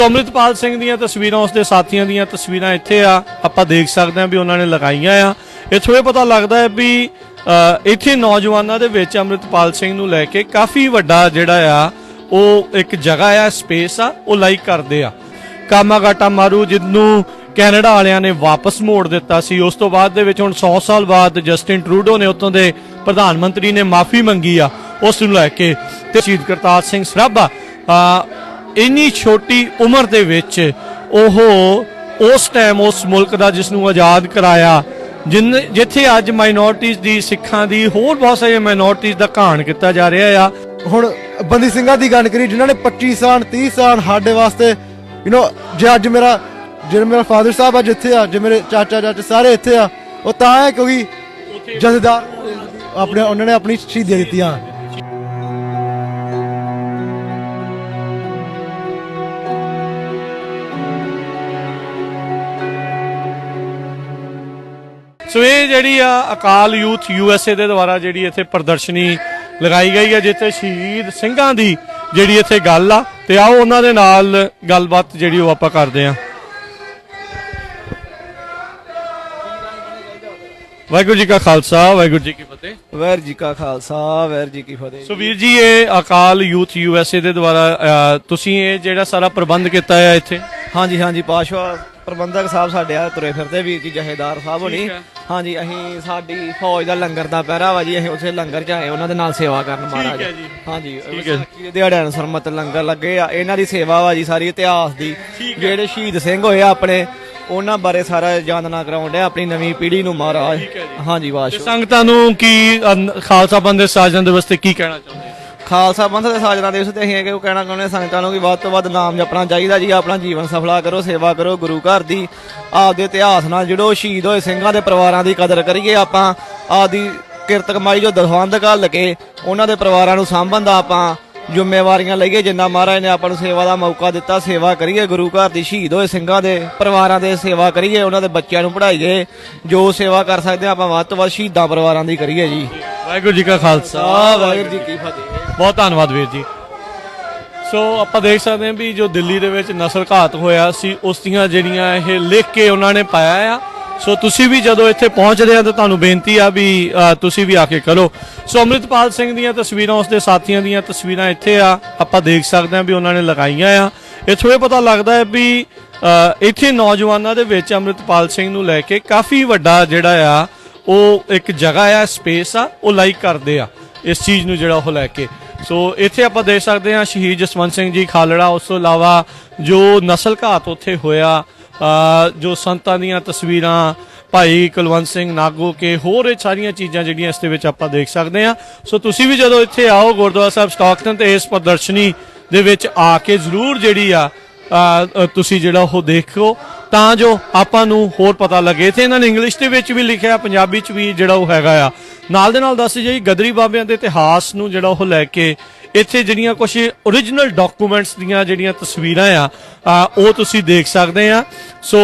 अमृतपाल सिंह ਦੀਆਂ ਤਸਵੀਰਾਂ ਉਸਦੇ ਸਾਥੀਆਂ ਦੀਆਂ ਤਸਵੀਰਾਂ ਇੱਥੇ ਆ ਆਪਾਂ ਦੇਖ ਸਕਦੇ ਹਾਂ ਵੀ ਉਹਨਾਂ ਨੇ ਲਗਾਈਆਂ ਆ। ਇੱਥੋਂ ਇਹ ਪਤਾ ਲੱਗਦਾ ਹੈ ਵੀ ਇੱਥੇ ਨੌਜਵਾਨਾਂ ਦੇ ਵਿੱਚ ਅਮਰਿਤਪਾਲ ਸਿੰਘ ਨੂੰ ਲੈ ਕੇ ਕਾਫੀ ਵੱਡਾ ਜਿਹੜਾ ਆ ਉਹ ਇੱਕ ਜਗ੍ਹਾ ਆ, ਸਪੇਸ ਆ, ਉਹ ਲਾਈਕ ਕਰਦੇ ਆ। ਕਾਮਾਗਾਟਾ ਮਾਰੂ ਜਿਹਨੂੰ ਕੈਨੇਡਾ ਵਾਲਿਆਂ ਨੇ ਵਾਪਸ ਮੋੜ ਦਿੱਤਾ ਸੀ, ਉਸ ਤੋਂ ਬਾਅਦ ਦੇ ਵਿੱਚ ਹੁਣ 100 ਸਾਲ ਬਾਅਦ ਜਸਟਿਨ ਟਰੂਡੋ ਨੇ ਉੱਥੋਂ ਦੇ ਪ੍ਰਧਾਨ ਮੰਤਰੀ ਨੇ ਮਾਫੀ ਮੰਗੀ ਆ ਉਸ ਨੂੰ ਲੈ ਕੇ। ਤੇ ਸ਼ਹੀਦ ਕਰਤਾਰ ਸਿੰਘ ਸਰਾਭਾ ਇੰਨੀ ਛੋਟੀ ਉਮਰ ਦੇ ਵਿੱਚ ਉਹ ਉਸ ਟਾਈਮ ਉਸ ਮੁਲਕ ਦਾ ਜਿਸ ਨੂੰ ਆਜ਼ਾਦ ਕਰਾਇਆ ਜਿੱਥੇ ਅੱਜ ਮਾਈਨੋਰਟੀਜ਼ ਦੀ, ਸਿੱਖਾਂ ਦੀ, ਹੋਰ ਬਹੁਤ ਸਾਰੀਆਂ ਮਾਈਨੋਰਟੀਜ਼ ਦਾ ਘਾਣ ਕੀਤਾ ਜਾ ਰਿਹਾ ਆ। ਹੁਣ ਬੰਦੀ ਸਿੰਘਾਂ ਦੀ ਗੱਲ ਕਰੀ ਜਿਨ੍ਹਾਂ ਨੇ 25 ਸਾਲ 30 ਸਾਲ ਸਾਡੇ ਵਾਸਤੇ ਜੇ ਅੱਜ ਮੇਰਾ ਫਾਦਰ ਸਾਹਿਬ ਆ ਜਿੱਥੇ ਆ, ਜੇ ਮੇਰੇ ਚਾਚਾ ਸਾਰੇ ਇੱਥੇ ਆ, ਉਹ ਤਾਂ ਹੈ ਕਿਉਂਕਿ ਜਥੇਦਾਰ ਉਹਨਾਂ ਨੇ ਆਪਣੀ ਸ਼ਹੀਦੀਆਂ ਦਿੱਤੀਆਂ। ਸੋ ਇਹ ਜਿਹੜੀ ਆ ਅਕਾਲ ਯੂਥ USA ਦੇ ਦੁਆਰਾ ਜਿਹੜੀ ਇੱਥੇ ਪ੍ਰਦਰਸ਼ਨੀ ਲਗਾਈ ਗਈ ਹੈ, ਜਿੱਥੇ ਸ਼ਹੀਦ ਸਿੰਘਾਂ ਦੀ ਜਿਹੜੀ ਇੱਥੇ ਗੱਲ ਆ, ਤੇ ਆਓ ਉਹਨਾਂ ਦੇ ਨਾਲ ਗੱਲਬਾਤ ਜਿਹੜੀ ਉਹ ਆਪਾਂ ਕਰਦੇ ਹਾਂ। ਵਾਹਿਗੁਰੂ ਜੀ ਕਾ ਖਾਲਸਾ, ਵਾਹਿਗੁਰੂ ਜੀ ਕੀ ਫਤਿਹ। ਵਾਹਿਗੁਰੂ ਜੀ ਕਾ ਖਾਲਸਾ, ਵਾਹਿਗੁਰੂ ਜੀ ਕੀ ਫਤਿਹ। ਸੋ ਵੀਰ ਜੀ, ਇਹ ਅਕਾਲ ਯੂਥ USA ਦੇ ਦੁਆਰਾ ਤੁਸੀਂ ਇਹ ਜਿਹੜਾ ਸਾਰਾ ਪ੍ਰਬੰਧ ਕੀਤਾ ਹੈ ਇੱਥੇ? ਹਾਂਜੀ ਪਾਸ਼ਵਾ ਪ੍ਰਬੰਧਕ ਸਾਹਿਬ ਸਾਡੇ ਆ ਤੁਰੇ ਫਿਰਦੇ ਵੀਰ ਜੀ, ਜਹੇਦਾਰ ਸਾਹਿਬ ਹੋਣੀ। ਹਾਂਜੀ, ਅਸੀਂ ਸਾਡੀ ਫੌਜ ਦਾ ਲੰਗਰ ਦਾ ਪਹਿਰਾ ਵਾ ਜੀ, ਅਸੀਂ ਉਸੇ ਲੰਗਰ ਚ ਆਏ ਉਹਨਾਂ ਦੇ ਨਾਲ ਸੇਵਾ ਕਰਨ ਮਹਾਰਾਜ। ਹਾਂਜੀ, ਦਿਹਾੜਿਆਂ ਨੂੰ ਸਰਮਤ ਲੰਗਰ ਲੱਗੇ ਆ, ਇਹਨਾਂ ਦੀ ਸੇਵਾ ਵਾ ਜੀ ਸਾਰੀ ਇਤਿਹਾਸ ਦੀ। ਜਿਹੜੇ ਸ਼ਹੀਦ ਸਿੰਘ ਹੋਏ ਆਪਣੇ ਉਹਨਾਂ ਬਾਰੇ ਸਾਰਾ ਜਾਣਨਾ ਕਰਾਉਣ ਡਿਆ ਆਪਣੀ ਨਵੀਂ ਪੀੜ੍ਹੀ ਨੂੰ ਮਹਾਰਾਜ। ਹਾਂਜੀ ਬਾਸ਼ ਸੰਗਤਾਂ ਨੂੰ ਕੀ ਖਾਲਸਾ ਪੰਥ ਦੇ ਸਾਜਨ ਦੇ ਵਾਸਤੇ ਕੀ ਕਹਿਣਾ ਚਾਹੁੰਦੇ? ਖਾਲਸਾ ਪੰਥ ਦੇ ਸਾਜਨਾ ਦਿਵਸ ਤੇ ਅਸੀਂ ਇਹ ਕਹਿਣਾ ਚਾਹੁੰਦੇ ਸੰਗਤਾਂ ਨੂੰ ਕਿ ਵੱਧ ਤੋਂ ਵੱਧ ਨਾਮ ਜਪਣਾ ਚਾਹੀਦਾ ਜੀ, ਆਪਣਾ ਜੀਵਨ ਸਫਲਾ ਕਰੋ, ਸੇਵਾ ਕਰੋ ਗੁਰੂ ਘਰ ਦੀ, ਆਪਦੇ ਇਤਿਹਾਸ ਨਾਲ ਜੁੜੋ, ਸ਼ਹੀਦ ਹੋਏ ਸਿੰਘਾਂ ਦੇ ਪਰਿਵਾਰਾਂ ਦੀ ਕਦਰ ਕਰੀਏ। ਆਪਾਂ ਆਪਦੀ ਕਿਰਤ ਕਮਾਈ ਜੋ ਦਸਵੰਧ ਘੱਲ ਕੇ ਉਹਨਾਂ ਦੇ ਪਰਿਵਾਰਾਂ ਨੂੰ ਸਾਂਭਣ ਦਾ ਆਪਾਂ ਜ਼ਿੰਮੇਵਾਰੀਆਂ ਲਈਏ। ਜਿੰਨਾ ਮਹਾਰਾਜ ਨੇ ਆਪਾਂ ਨੂੰ ਸੇਵਾ ਦਾ ਮੌਕਾ ਦਿੱਤਾ, ਸੇਵਾ ਕਰੀਏ ਗੁਰੂ ਘਰ ਦੀ, ਸ਼ਹੀਦ ਹੋਏ ਸਿੰਘਾਂ ਦੇ ਪਰਿਵਾਰਾਂ ਦੇ ਸੇਵਾ ਕਰੀਏ, ਉਹਨਾਂ ਦੇ ਬੱਚਿਆਂ ਨੂੰ ਪੜ੍ਹਾਈਏ, ਜੋ ਸੇਵਾ ਕਰ ਸਕਦੇ ਆਪਾਂ ਵੱਧ ਤੋਂ ਵੱਧ ਸ਼ਹੀਦਾਂ ਪਰਿਵਾਰਾਂ ਦੀ ਕਰੀਏ ਜੀ। ਵਾਹਿਗੁਰੂ ਜੀ ਕਾ ਖਾਲਸਾ, ਵਾਹਿਗੁਰੂ ਜੀ ਕੀ ਫਤਿਹ। ਬਹੁਤ ਧੰਨਵਾਦ ਵੀਰ ਜੀ। ਸੋ ਆਪਾਂ ਦੇਖ ਸਕਦੇ ਹਾਂ ਵੀ ਜੋ ਦਿੱਲੀ ਦੇ ਵਿੱਚ ਨਸਲ ਘਾਤ ਹੋਇਆ ਸੀ ਉਸ ਦੀਆਂ ਜਿਹੜੀਆਂ ਇਹ ਲਿਖ ਕੇ ਉਹਨਾਂ ਨੇ ਪਾਇਆ ਆ। ਸੋ ਤੁਸੀਂ ਵੀ ਜਦੋਂ ਇੱਥੇ ਪਹੁੰਚਦੇ ਆ ਤਾਂ ਤੁਹਾਨੂੰ ਬੇਨਤੀ ਆ ਵੀ ਤੁਸੀਂ ਵੀ ਆ ਕੇ ਕਰੋ। ਸੋ ਅਮਰਿਤਪਾਲ ਸਿੰਘ ਦੀਆਂ ਤਸਵੀਰਾਂ ਉਸਦੇ ਸਾਥੀਆਂ ਦੀਆਂ ਤਸਵੀਰਾਂ ਇੱਥੇ ਆ ਆਪਾਂ ਦੇਖ ਸਕਦੇ ਹਾਂ ਵੀ ਉਹਨਾਂ ਨੇ ਲਗਾਈਆਂ ਆ। ਇੱਥੋਂ ਇਹ ਪਤਾ ਲੱਗਦਾ ਹੈ ਵੀ ਇੱਥੇ ਨੌਜਵਾਨਾਂ ਦੇ ਵਿੱਚ ਅਮਰਿਤਪਾਲ ਸਿੰਘ ਨੂੰ ਲੈ ਕੇ ਕਾਫੀ ਵੱਡਾ ਜਿਹੜਾ ਆ ਉਹ ਇੱਕ ਜਗ੍ਹਾ ਆ, ਸਪੇਸ ਆ, ਉਹ ਲਾਈਕ ਕਰਦੇ ਆ ਇਸ ਚੀਜ਼ ਨੂੰ ਜਿਹੜਾ ਉਹ ਲੈ ਕੇ। ਸੋ ਇੱਥੇ ਆਪਾਂ ਦੇਖ ਸਕਦੇ ਹਾਂ ਸ਼ਹੀਦ ਜਸਵੰਤ ਸਿੰਘ ਜੀ ਖਾਲੜਾ, ਉਸ ਤੋਂ ਇਲਾਵਾ ਜੋ ਨਸਲ ਘਾਤ ਉੱਥੇ ਹੋਇਆ, ਜੋ ਸੰਤਾਂ ਦੀਆਂ ਤਸਵੀਰਾਂ, ਭਾਈ ਕੁਲਵੰਤ ਸਿੰਘ ਨਾਗੋ ਕੇ, ਹੋਰ ਇਹ ਸਾਰੀਆਂ ਚੀਜ਼ਾਂ ਜਿਹੜੀਆਂ ਇਸ ਦੇ ਵਿੱਚ ਆਪਾਂ ਦੇਖ ਸਕਦੇ ਹਾਂ। ਸੋ ਤੁਸੀਂ ਵੀ ਜਦੋਂ ਇੱਥੇ ਆਓ ਗੁਰਦੁਆਰਾ ਸਾਹਿਬ ਸਟਾਕਟਨ ਤੇ ਇਸ ਪ੍ਰਦਰਸ਼ਨੀ ਦੇ ਵਿੱਚ ਆ ਕੇ ਜ਼ਰੂਰ ਜਿਹੜੀ ਆ ਤੁਸੀਂ ਜਿਹੜਾ ਉਹ ਦੇਖੋ ਤਾਂ ਜੋ ਆਪਾਂ ਨੂੰ ਹੋਰ ਪਤਾ ਲੱਗੇ। ਇੱਥੇ ਇਹਨਾਂ ਨੇ ਇੰਗਲਿਸ਼ ਦੇ ਵਿੱਚ ਵੀ ਲਿਖਿਆ, ਪੰਜਾਬੀ ਚ ਵੀ ਜਿਹੜਾ ਉਹ ਹੈਗਾ ਆ। ਨਾਲ ਦੇ ਨਾਲ ਦੱਸ ਜੀ ਗਦਰੀ ਬਾਬਿਆਂ ਦੇ ਇਤਿਹਾਸ ਨੂੰ ਜਿਹੜਾ ਉਹ ਲੈ ਕੇ ਇੱਥੇ ਜਿਹੜੀਆਂ ਕੁਝ ਓਰੀਜਨਲ ਡਾਕੂਮੈਂਟਸ ਦੀਆਂ ਜਿਹੜੀਆਂ ਤਸਵੀਰਾਂ ਆ ਉਹ ਤੁਸੀਂ ਦੇਖ ਸਕਦੇ ਆ। ਸੋ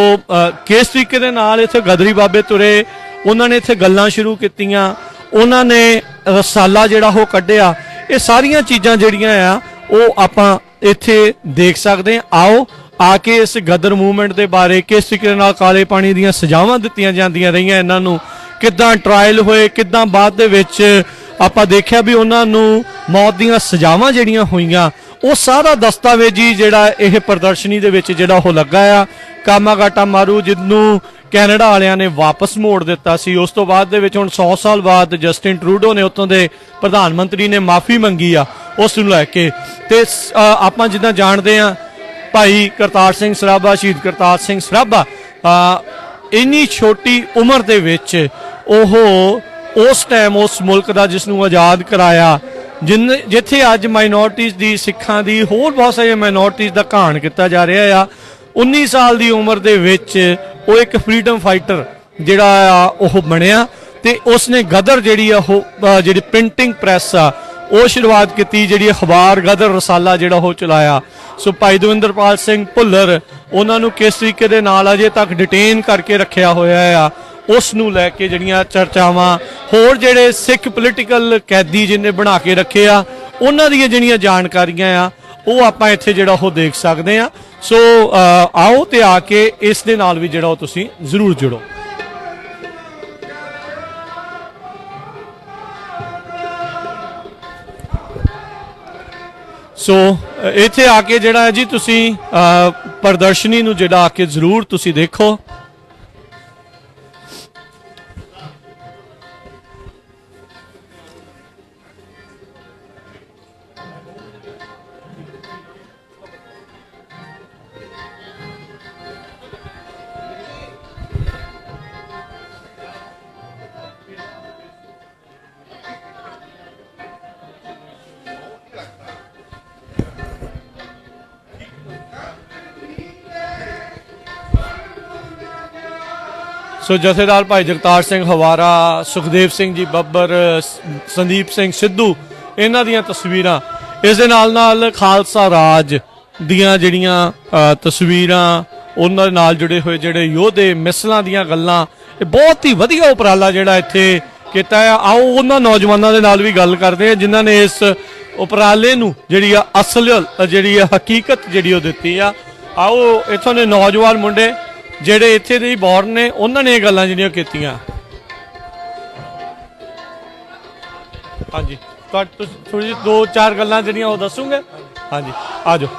ਕਿਸ ਤਰੀਕੇ ਦੇ ਨਾਲ ਇੱਥੇ ਗਦਰੀ ਬਾਬੇ ਤੁਰੇ, ਉਹਨਾਂ ਨੇ ਇੱਥੇ ਗੱਲਾਂ ਸ਼ੁਰੂ ਕੀਤੀਆਂ, ਉਹਨਾਂ ਨੇ ਰਸਾਲਾ ਜਿਹੜਾ ਉਹ ਕੱਢਿਆ, ਇਹ ਸਾਰੀਆਂ ਚੀਜ਼ਾਂ ਜਿਹੜੀਆਂ ਆ ਉਹ ਆਪਾਂ ਇੱਥੇ ਦੇਖ ਸਕਦੇ ਆ। ਆਓ ਆ ਕੇ ਇਸ ਗਦਰ ਮੂਵਮੈਂਟ ਦੇ ਬਾਰੇ, ਕਿਸ ਤਰੀਕੇ ਨਾਲ ਕਾਲੇ ਪਾਣੀ ਦੀਆਂ ਸਜ਼ਾਵਾਂ ਦਿੱਤੀਆਂ ਜਾਂਦੀਆਂ ਰਹੀਆਂ ਇਹਨਾਂ ਨੂੰ, ਕਿੱਦਾਂ ਟਰਾਇਲ ਹੋਏ, ਕਿੱਦਾਂ ਬਾਅਦ ਦੇ ਵਿੱਚ ਆਪਾਂ ਦੇਖਿਆ ਵੀ ਉਹਨਾਂ ਨੂੰ ਮੌਤ ਦੀਆਂ ਸਜ਼ਾਵਾਂ ਜਿਹੜੀਆਂ ਹੋਈਆਂ, ਉਹ ਸਾਰਾ ਦਸਤਾਵੇਜ਼ੀ ਜਿਹੜਾ ਇਹ ਪ੍ਰਦਰਸ਼ਨੀ ਦੇ ਵਿੱਚ ਜਿਹੜਾ ਉਹ ਲੱਗਾ ਆ। ਕਾਮਾਗਾਟਾ ਮਾਰੂ ਜਿਹਨੂੰ ਕੈਨੇਡਾ ਵਾਲਿਆਂ ਨੇ ਵਾਪਸ ਮੋੜ ਦਿੱਤਾ ਸੀ, ਉਸ ਤੋਂ ਬਾਅਦ ਦੇ ਵਿੱਚ ਹੁਣ 100 ਸਾਲ ਬਾਅਦ ਜਸਟਿਨ ਟਰੂਡੋ ਨੇ ਉੱਥੋਂ ਦੇ ਪ੍ਰਧਾਨ ਮੰਤਰੀ ਨੇ ਮਾਫੀ ਮੰਗੀ ਆ ਉਸ ਨੂੰ ਲੈ ਕੇ। ਤੇ ਆਪਾਂ ਜਿੱਦਾਂ ਜਾਣਦੇ ਆ ਭਾਈ ਕਰਤਾਰ ਸਿੰਘ ਸਰਾਭਾ, ਸ਼ਹੀਦ ਕਰਤਾਰ ਸਿੰਘ ਸਰਾਭਾ ਇੰਨੀ ਛੋਟੀ ਉਮਰ ਦੇ ਵਿੱਚ ਉਹ ਉਸ ਟਾਈਮ ਉਸ ਮੁਲਕ ਦਾ ਜਿਸ ਨੂੰ ਆਜ਼ਾਦ ਕਰਾਇਆ ਜਿੱਥੇ ਅੱਜ ਮਾਈਨੋਰਟੀਜ਼ ਦੀ, ਸਿੱਖਾਂ ਦੀ, ਹੋਰ ਬਹੁਤ ਸਾਰੀਆਂ ਮਾਈਨੋਰਟੀਜ਼ ਦਾ ਘਾਣ ਕੀਤਾ ਜਾ ਰਿਹਾ ਆ। 19 ਸਾਲ ਦੀ ਉਮਰ ਦੇ ਵਿੱਚ ਉਹ ਇੱਕ ਫਰੀडम ਫਾਈਟਰ ਜਿਹੜਾ ਆ ਉਹ ਬਣਿਆ ਤੇ ਉਸਨੇ ਗਦਰ ਜਿਹੜੀ ਆ ਉਹ ਜਿਹੜੀ ਪ੍ਰਿੰਟਿੰਗ ਪ੍ਰੈਸ ਆ ਉਹ ਸ਼ੁਰੂਆਤ ਕੀਤੀ, ਜਿਹੜੀ ਅਖਬਾਰ ਗਦਰ ਰਸਾਲਾ ਜਿਹੜਾ ਉਹ ਚਲਾਇਆ। ਸੋ ਭਾਈ ਦਵਿੰਦਰਪਾਲ ਸਿੰਘ ਭੁੱਲਰ, ਉਹਨਾਂ ਨੂੰ ਕਿਸ ਤਰੀਕੇ ਦੇ ਨਾਲ ਅਜੇ ਤੱਕ ਡਿਟੇਨ ਕਰਕੇ ਰੱਖਿਆ ਹੋਇਆ ਆ, ਉਸ ਨੂੰ ਲੈ ਕੇ ਜਿਹੜੀਆਂ ਚਰਚਾਵਾਂ, ਹੋਰ ਜਿਹੜੇ ਸਿੱਖ ਪੋਲੀਟੀਕਲ ਕੈਦੀ ਜਿਹਨੇ ਬਣਾ ਕੇ ਰੱਖੇ ਆ ਉਹਨਾਂ ਦੀਆਂ ਜਿਹੜੀਆਂ ਜਾਣਕਾਰੀਆਂ ਆ ਉਹ ਆਪਾਂ ਇੱਥੇ ਜਿਹੜਾ ਉਹ ਦੇਖ ਸਕਦੇ ਆ। ਸੋ ਆਓ ਤੇ ਆ ਕੇ ਇਸ ਦੇ ਨਾਲ ਵੀ ਜਿਹੜਾ ਉਹ ਤੁਸੀਂ ਜ਼ਰੂਰ ਜੁੜੋ। ਸੋ ਇੱਥੇ ਆ ਕੇ ਜਿਹੜਾ ਹੈ ਜੀ ਤੁਸੀਂ ਪ੍ਰਦਰਸ਼ਨੀ ਨੂੰ ਜਿਹੜਾ ਆ ਕੇ ਜ਼ਰੂਰ ਤੁਸੀਂ ਦੇਖੋ। ਸੋ ਜਥੇਦਾਰ ਭਾਈ ਜਗਤਾਰ ਸਿੰਘ ਹਵਾਰਾ, ਸੁਖਦੇਵ ਸਿੰਘ ਜੀ ਬੱਬਰ, ਸੰਦੀਪ ਸਿੰਘ ਸਿੱਧੂ, ਇਹਨਾਂ ਦੀਆਂ ਤਸਵੀਰਾਂ, ਇਸ ਦੇ ਨਾਲ ਖਾਲਸਾ ਰਾਜ ਦੀਆਂ ਜਿਹੜੀਆਂ ਤਸਵੀਰਾਂ, ਉਹਨਾਂ ਦੇ ਨਾਲ ਜੁੜੇ ਹੋਏ ਜਿਹੜੇ ਯੋਧੇ, ਮਿਸਲਾਂ ਦੀਆਂ ਗੱਲਾਂ, ਇਹ ਬਹੁਤ ਹੀ ਵਧੀਆ ਉਪਰਾਲਾ ਜਿਹੜਾ ਇੱਥੇ ਕੀਤਾ ਆ। ਆਓ ਉਹਨਾਂ ਨੌਜਵਾਨਾਂ ਦੇ ਨਾਲ ਵੀ ਗੱਲ ਕਰਦੇ ਆ ਜਿਨ੍ਹਾਂ ਨੇ ਇਸ ਉਪਰਾਲੇ ਨੂੰ ਜਿਹੜੀ ਆ ਅਸਲ ਜਿਹੜੀ ਆ ਹਕੀਕਤ ਜਿਹੜੀ ਉਹ ਦਿੱਤੀ ਆ। ਆਓ ਇੱਥੋਂ ਦੇ ਨੌਜਵਾਨ ਮੁੰਡੇ ਜਿਹੜੇ ਇੱਥੇ ਦੇ ਬੌਰਨ ਨੇ, ਉਹਨਾਂ ਨੇ ਇਹ ਗੱਲਾਂ ਜਿਹੜੀਆਂ ਕੀਤੀਆਂ। ਹਾਂਜੀ, ਤੁਸੀਂ ਥੋੜੀ ਜਿਹੀ 2-4 ਗੱਲਾਂ ਜਿਹੜੀਆਂ ਉਹ ਦੱਸੋਗੇ? ਹਾਂਜੀ, ਆ ਜਾਓ।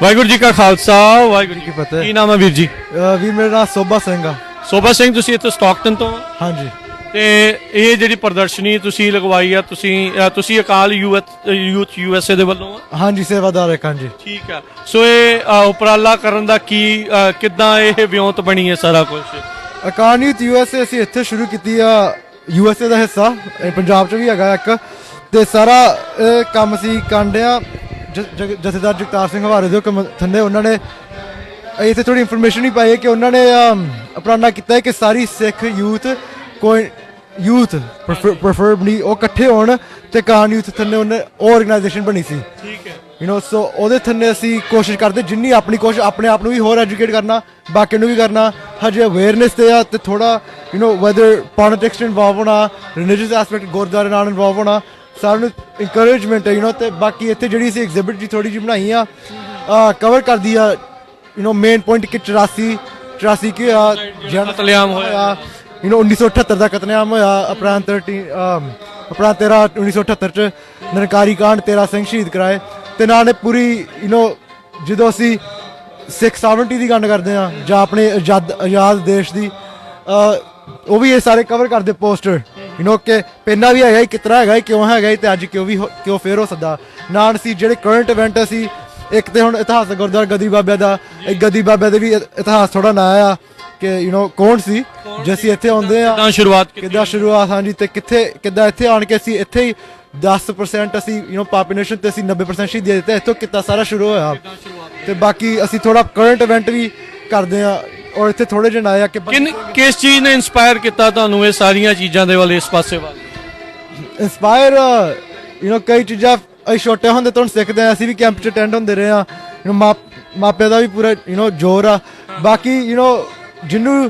ਵਾਹਿਗੁਰੂ ਜੀ ਕਾ ਖਾਲਸਾ, ਵਾਹਿਗੁਰੂ ਜੀ ਕੀ ਫਤਿਹ। ਕੀ ਨਾਮ ਹੈ ਵੀਰ ਜੀ? ਵੀਰ ਮੇਰਾ ਨਾਮ ਸੋਭਾ ਸਿੰਘ ਆ। ਸੋਭਾ ਸਿੰਘ, ਤੁਸੀਂ ਇੱਥੇ ਸਟਾਕਟਨ ਤੋਂ? ਹਾਂਜੀ। ਤੇ ਇਹ ਜਿਹੜੀ ਪ੍ਰਦਰਸ਼ਨੀ ਤੁਸੀਂ ਲਗਵਾਈ ਆ, ਤੁਸੀਂ ਅਕਾਲ ਯੂਥ USA ਦੇ ਵੱਲੋਂ ਆ? ਹਾਂਜੀ, ਸੇਵਾਦਾਰ ਇੱਕ। ਹਾਂਜੀ, ਠੀਕ ਆ। ਸੋ ਇਹ ਉਪਰਾਲਾ ਕਰਨ ਦਾ ਕਿੱਦਾਂ ਇਹ ਵਿਉਂਤ ਬਣੀ ਹੈ ਸਾਰਾ ਕੁਝ? ਅਕਾਲ ਯੂਥ USA ਅਸੀਂ ਇੱਥੇ ਸ਼ੁਰੂ ਕੀਤੀ ਆ, USA ਦਾ ਹਿੱਸਾ ਪੰਜਾਬ 'ਚ ਵੀ ਹੈਗਾ ਇੱਕ, ਤੇ ਸਾਰਾ ਕੰਮ ਸੀ ਕਾਂਡਿਆ ਜਥੇਦਾਰ ਜਗਤਾਰ ਸਿੰਘ ਹਵਾਰੇ ਦੇ ਹੁਕਮ ਥੱਲੇ ਉਹਨਾਂ ਨੇ ਇੱਥੇ ਥੋੜੀ ਇਨਫੋਰਮੇਸ਼ਨ ਹੀ ਪਾਈ ਕਿ ਉਹਨਾਂ ਨੇ ਉਪਰਾਲਾ ਕੀਤਾ ਹੈ ਕਿ ਸਾਰੀ ਸਿੱਖ ਯੂਥ ਪ੍ਰੈਫਰਬਲੀ ਉਹ ਇਕੱਠੇ ਹੋਣ ਤੇ ਕਾਨ ਯੂਥ ਥੱਲੇ ਉਹਨੇ ਆਰਗੇਨਾਈਜੇਸ਼ਨ ਬਣੀ ਸੀ। ਠੀਕ ਹੈ। ਸੋ ਉਹਦੇ ਥੱਲੇ ਅਸੀਂ ਕੋਸ਼ਿਸ਼ ਕਰਦੇ ਜਿੰਨੀ ਆਪਣੀ ਕੋਸ਼ਿਸ਼ ਆਪਣੇ ਆਪ ਨੂੰ ਵੀ ਹੋਰ ਐਜੂਕੇਟ ਕਰਨਾ, ਬਾਕੀ ਨੂੰ ਵੀ ਕਰਨਾ। ਹਜੇ ਅਵੇਅਰਨੈਸ ਤੇ ਆ ਤੇ ਥੋੜਾ ਵੈਦਰ ਪੋਲਿਟਿਕਸ ਇਨਵੋਲਵ ਹੋਣਾ, ਰਿਲੀਜੀਅਸ ਐਸਪੈਕਟ ਗੁਰਦੁਆਰੇ ਨਾਲ ਇਨਵੋਲਵ ਹੋਣਾ, ਸਾਰਿਆਂ ਨੂੰ ਇਨਕਰੇਜਮੈਂਟ ਹੈ ਤੇ ਬਾਕੀ ਇੱਥੇ ਜਿਹੜੀ ਅਸੀਂ ਐਗਜ਼ਿਬਿਟ ਜੀ ਥੋੜੀ ਜਿਹੀ ਬਣਾਈ ਆ, ਕਵਰ ਕਰਦੀ ਆ ਮੇਨ ਪੁਆਇੰਟ ਕਿ 84 ਕੀ ਹੋਇਆ, ਕਤਲੇਆਮ ਹੋਇਆ, 1978 ਦਾ ਕਤਲੇਆਮ ਹੋਇਆ, ਅਪ੍ਰੈਲ 13 1978 ਚ ਨਿਰੰਕਾਰੀ ਕਾਂਡ, 13 ਸਿੰਘ ਸ਼ਹੀਦ ਕਰਾਏ। ਤੇ ਨਾਲ ਨੇ ਪੂਰੀ ਜਦੋਂ ਅਸੀਂ ਸਿੱਖ ਸਾਵਰਨਟੀ ਦੀ ਗੱਲ ਕਰਦੇ ਆ ਜਾਂ ਆਪਣੇ ਆਜ਼ਾਦ ਦੇਸ਼ ਦੀ, ਉਹ ਵੀ ਇਹ ਸਾਰੇ ਕਵਰ ਕਰਦੇ ਪੋਸਟਰ ਕਿ ਪਹਿਲਾਂ ਵੀ ਹੈਗਾ, ਕਿਤਨਾ ਹੈਗਾ, ਕਿਉਂ ਹੈਗਾ ਤੇ ਅੱਜ ਕਿਉਂ ਫੇਰ ਹੋ ਸਕਦਾ। ਨਾਲ ਅਸੀਂ ਜਿਹੜੇ ਕਰੰਟ ਇਵੈਂਟ ਅਸੀਂ ਇੱਕ ਤੇ ਹੁਣ ਇਤਿਹਾਸ ਗੁਰਦੁਆਰਾ ਗਦੀ ਬਾਬਿਆਂ ਦਾ, ਗਦੀ ਬਾਬਿਆਂ ਦੇ ਵੀ ਇਤਿਹਾਸ ਥੋੜਾ ਨਾ ਆਇਆ ਕਿ ਕੌਣ ਸੀ ਜੇ ਅਸੀਂ ਇੱਥੇ ਆਉਂਦੇ ਆ, ਕਿੱਦਾਂ ਸ਼ੁਰੂਆਤ। ਹਾਂਜੀ, ਤੇ ਕਿੱਦਾਂ ਇੱਥੇ ਆਣ ਕੇ ਅਸੀਂ ਇੱਥੇ ਹੀ 10% ਅਸੀਂ ਪਾਪੂਲੇਸ਼ਨ ਤੇ ਅਸੀਂ 90% ਸ਼ਹੀਦੀ ਦਿੱਤੇ, ਇੱਥੋਂ ਕਿੱਦਾਂ ਸਾਰਾ ਸ਼ੁਰੂ ਹੋਇਆ। ਤੇ ਬਾਕੀ ਅਸੀਂ ਥੋੜਾ ਕਰੰਟ ਇਵੈਂਟ ਵੀ ਕਰਦੇ ਆ ਔਰ ਇੱਥੇ ਥੋੜੇ ਜਿਹੇ ਆਇਆ ਕਿ ਕਿਸ ਚੀਜ਼ ਨੇ ਇਨਸਪਾਇਰ ਕੀਤਾ ਤੁਹਾਨੂੰ ਇਹ ਸਾਰੀਆਂ ਚੀਜ਼ਾਂ ਦੇ ਵੱਲ, ਇਸ ਪਾਸੇ ਵੱਲ? ਇਨਸਪਾਇਰ ਕਈ ਚੀਜ਼ਾਂ ਅਸੀਂ ਛੋਟੇ ਹੁੰਦੇ ਤੋਂ ਸਿੱਖਦੇ ਆ, ਅਸੀਂ ਵੀ ਕੈਂਪ 'ਚ ਅਟੈਂਡ ਹੁੰਦੇ ਰਹੇ ਆ, ਮਾਪਿਆਂ ਦਾ ਵੀ ਪੂਰਾ ਜ਼ੋਰ ਆ। ਬਾਕੀ ਜਿਹਨੂੰ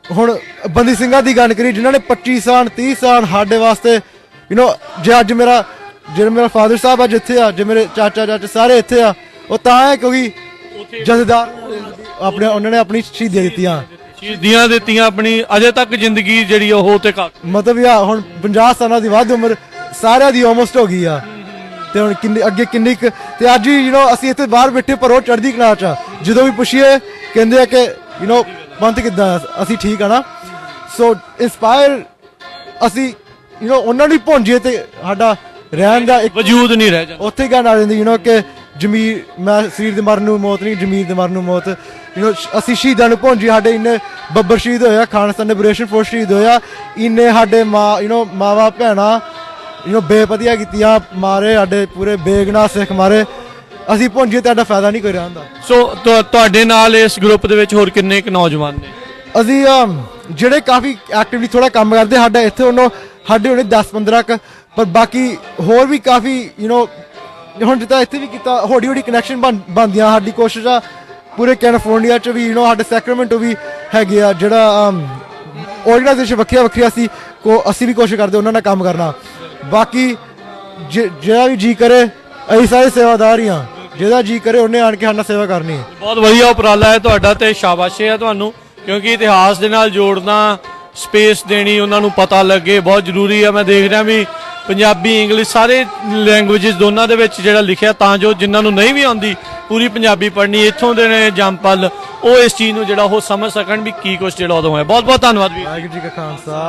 ਹੁਣ ਬੰਦੀ ਸਿੰਘਾਂ ਦੀ ਗੱਲ ਕਰੀ ਜਿਨ੍ਹਾਂ ਨੇ 25 ਸਾਲ 30 ਸਾਲ ਸਾਡੇ ਵਾਸਤੇ ਜੇ ਅੱਜ ਮੇਰਾ ਫਾਦਰ ਸਾਹਿਬ ਅੱਜ ਇੱਥੇ ਆ, ਜੇ ਮੇਰੇ ਚਾਚਾ ਸਾਰੇ ਇੱਥੇ ਆ, ਉਹ ਤਾਂ ਹੈ ਕਿਉਂਕਿ ਜਥੇਦਾਰ ਉਹਨਾਂ ਨੇ ਆਪਣੀ ਸ਼ਹੀਦੀਆਂ ਦਿੱਤੀਆਂ ਆਪਣੀ, ਅਜੇ ਤੱਕ ਜ਼ਿੰਦਗੀ ਜਿਹੜੀ ਉਹ ਤੇ ਮਤਲਬ ਆ ਹੁਣ 50 ਸਾਲਾਂ ਦੀ ਵੱਧ ਉਮਰ ਸਾਰਿਆਂ ਦੀ ਆਲਮੋਸਟ ਹੋ ਗਈ ਆ। ਤੇ ਹੁਣ ਅੱਗੇ ਕਿੰਨੀ ਤੇ ਅੱਜ ਵੀ ਅਸੀਂ ਇੱਥੇ ਬਾਹਰ ਬੈਠੇ ਪਰ ਉਹ ਚੜ੍ਹਦੀ ਕਲਾ 'ਚ ਆ। ਜਦੋਂ ਵੀ ਪੁੱਛੀਏ ਕਹਿੰਦੇ ਆ ਕਿ ਪੰਥ ਕਿੱਦਾਂ, ਅਸੀਂ ਠੀਕ ਆ ਨਾ। ਸੋ ਇੰਸਪਾਇਰ ਅਸੀਂ ਉਹਨਾਂ ਨੂੰ ਭੁੰਜੀਏ ਤੇ ਸਾਡਾ ਰਹਿਣ ਦਾ ਇੱਕ ਵਜੂਦ ਨਹੀਂ ਰਹਿ ਜਾਂਦਾ। ਉੱਥੇ ਗੱਲ ਆ ਜਾਂਦੀ ਕਿ ਜ਼ਮੀਰ, ਮੈਂ ਸਰੀਰ ਦੇ ਮਰਨ ਨੂੰ ਮੌਤ ਨਹੀਂ, ਜ਼ਮੀਰ ਦੇ ਮਰਨ ਨੂੰ ਮੌਤ। ਅਸੀਂ ਸ਼ਹੀਦਾਂ ਨੂੰ ਭੁੰਜੀ, ਸਾਡੇ ਇੰਨੇ ਬੱਬਰ ਸ਼ਹੀਦ ਹੋਇਆ, ਖਾਲਿਸਤਾਨ ਲਿਬਰੇਸ਼ਨ ਫੋਰਸ ਸ਼ਹੀਦ ਹੋਇਆ, ਇੰਨੇ ਸਾਡੇ ਮਾਵਾਂ ਭੈਣਾਂ ਬੇਪਤੀਆਂ ਕੀਤੀਆਂ, ਮਾਰੇ ਸਾਡੇ ਪੂਰੇ ਬੇਗੁਨਾਹ ਸਿੱਖ ਮਾਰੇ। ਅਸੀਂ ਭੁੰਜੀਏ ਤੁਹਾਡਾ ਫਾਇਦਾ ਨਹੀਂ ਕੋਈ ਰਹਿੰਦਾ। ਸੋ ਤੁਹਾਡੇ ਨਾਲ ਇਸ ਗਰੁੱਪ ਦੇ ਵਿੱਚ ਹੋਰ ਕਿੰਨੇ ਕੁ ਨੌਜਵਾਨ ਨੇ? ਅਸੀਂ ਜਿਹੜੇ ਕਾਫੀ ਐਕਟਿਵਲੀ ਥੋੜਾ ਕੰਮ ਕਰਦੇ, ਸਾਡਾ ਇੱਥੇ ਸਾਡੇ ਹੋਣੇ 10-15 ਕ, ਪਰ ਬਾਕੀ ਹੋਰ ਵੀ ਕਾਫੀ ਹੁਣ ਜਿੱਦਾਂ ਇੱਥੇ ਵੀ ਕੀਤਾ, ਹੌਲੀ ਹੌਲੀ ਕਨੈਕਸ਼ਨ ਬਣਦੀਆਂ। ਸਾਡੀ ਕੋਸ਼ਿਸ਼ ਆ ਪੂਰੇ ਕੈਲੀਫੋਰਨੀਆ 'ਚ ਵੀ, ਸਾਡੇ ਸੈਕਰਾਮੈਂਟੋ ਵੀ ਹੈਗੇ ਆ ਜਿਹੜਾ ਆਰਗੇਨਾਈਜੇਸ਼ਨ ਵੱਖਰੀਆਂ ਅਸੀਂ ਵੀ ਕੋਸ਼ਿਸ਼ ਕਰਦੇ ਉਹਨਾਂ ਨਾਲ ਕੰਮ ਕਰਨਾ। ਬਾਕੀ ਜਿਹੜਾ ਵੀ ਜੀ ਕਰੇ, ਅਸੀਂ ਸਾਰੇ ਸੇਵਾਦਾਰ ਹੀ ਹਾਂ। ਜਿਹਦਾ ਜੀ ਕਰੇ ਉਹਨੇ ਆਣ ਕੇ ਸਾਡਾ ਸੇਵਾ ਕਰਨੀ ਹੈ। ਬਹੁਤ ਵਧੀਆ ਉਪਰਾਲਾ ਹੈ ਤੁਹਾਡਾ ਤੇ ਸ਼ਾਬਾਸ਼ੇ ਹੈ ਤੁਹਾਨੂੰ, ਕਿਉਂਕਿ ਇਤਿਹਾਸ ਦੇ ਨਾਲ ਜੋੜਨਾ, ਸਪੇਸ ਦੇਣੀ, ਉਹਨਾਂ ਨੂੰ ਪਤਾ ਲੱਗੇ ਬਹੁਤ ਜ਼ਰੂਰੀ ਹੈ। ਮੈਂ ਦੇਖ ਰਿਹਾ ਵੀ ਪੰਜਾਬੀ ਇੰਗਲਿਸ਼ ਸਾਰੇ ਲੈਂਗੁਏਜਸ ਦੋਨਾਂ ਦੇ ਵਿੱਚ ਜਿਹੜਾ ਲਿਖਿਆ, ਤਾਂ ਜੋ ਜਿਨ੍ਹਾਂ ਨੂੰ ਨਹੀਂ ਵੀ ਆਉਂਦੀ ਪੂਰੀ ਪੰਜਾਬੀ ਪੜ੍ਹਨੀ, ਇੱਥੋਂ ਦੇ ਨੇ ਜੰਮਪਲ, ਉਹ ਇਸ ਚੀਜ਼ ਨੂੰ ਜਿਹੜਾ ਉਹ ਸਮਝ ਸਕਣ ਵੀ ਕੀ ਕੁਛ ਜਿਹੜਾ ਉਦੋਂ ਹੋਇਆ। ਬਹੁਤ ਬਹੁਤ ਧੰਨਵਾਦ ਵੀ। ਵਾਹਿਗੁਰੂ ਜੀ ਕਾ ਖਾਲਸਾ।